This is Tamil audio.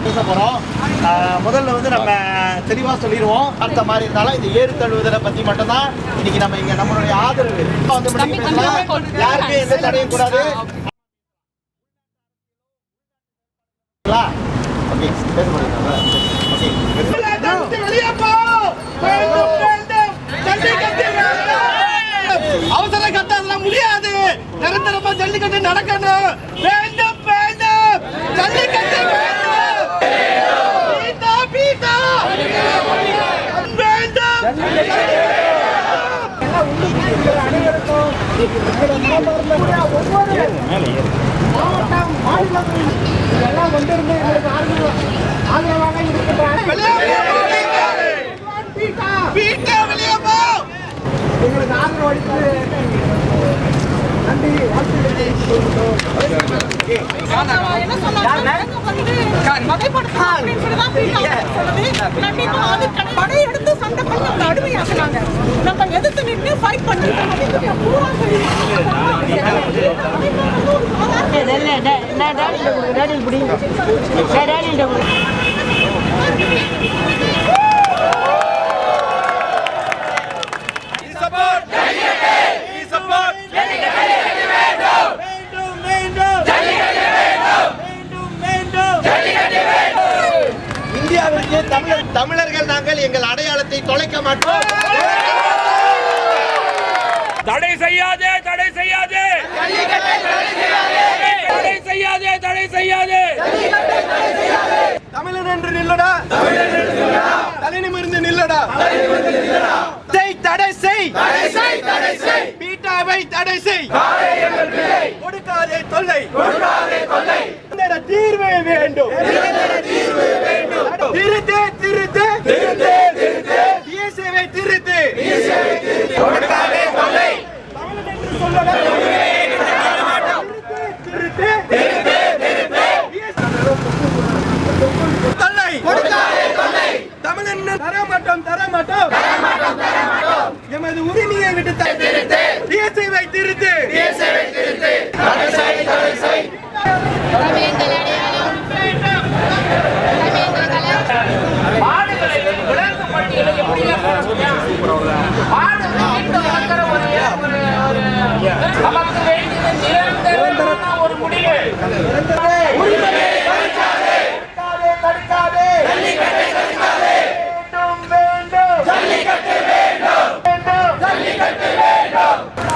பேச போகிறோம். முதல்ல வந்து நம்ம தெளிவாக சொல்லிடுவோம். அடுத்த மாதிரி இருந்தாலும் இந்த ஏறு தழுவுதலை பற்றி மட்டும்தான் இன்னைக்கு நம்ம இங்கே நம்மளுடைய ஆதரவு வந்து யாருமே எந்த தடையும் கூடாது. ஓகே பேச முடியுங்களா? அவசர கட்டலாம் முடியாது. நிரந்தரமா ஜல்லிக்கட்டு நடக்கணும். வேண்டும் வேண்டும் ஜல்லிக்கட்டு வேண்டும். பீட்டா வேண்டும். மாவட்டம் மாநிலம் எல்லாம் வந்திருந்து ஆதரவாக இருக்கின்றார்கள். எங்களுக்கு ஆதரவு அளித்து நன்றி எடுத்து சண்டை பண்ணி அவங்க அடிமையாக்குனாங்க. நம்ம எதிர்த்து நின்று ஃபைட் பண்ணிட்டோம். இந்தியாவிற்கு தமிழர்கள் நாங்கள் எங்கள் அடையாளத்தை தொலைக்க மாட்டோம். தடை செய்யாதே, தடை செய்யாதே, தடை செய்யாதே, தடை செய்யாதே. தமிழன் என்று நில்லடா, தலை நிமிர்ந்து நில்லடா. தடை செய், பீட்டாவை தடை செய். கொடுக்காதே தொல்லை, தீர்வு வேண்டும். திருத்து திருத்து டிஎஸ்ஏவை திருத்து. கொடுக்காதே தொல்லை. தமிழன் என்று சொல்லடா. திருத்து தொல்லை. கொடுக்காதே தொல்லை. தமிழன் தரமாட்டோம் தரமாட்டோம். எமது உரிமையை விட்டு டிஎஸ்ஏவை திருத்து. ஒரு முடிவு வேண்டும் வேண்டும்.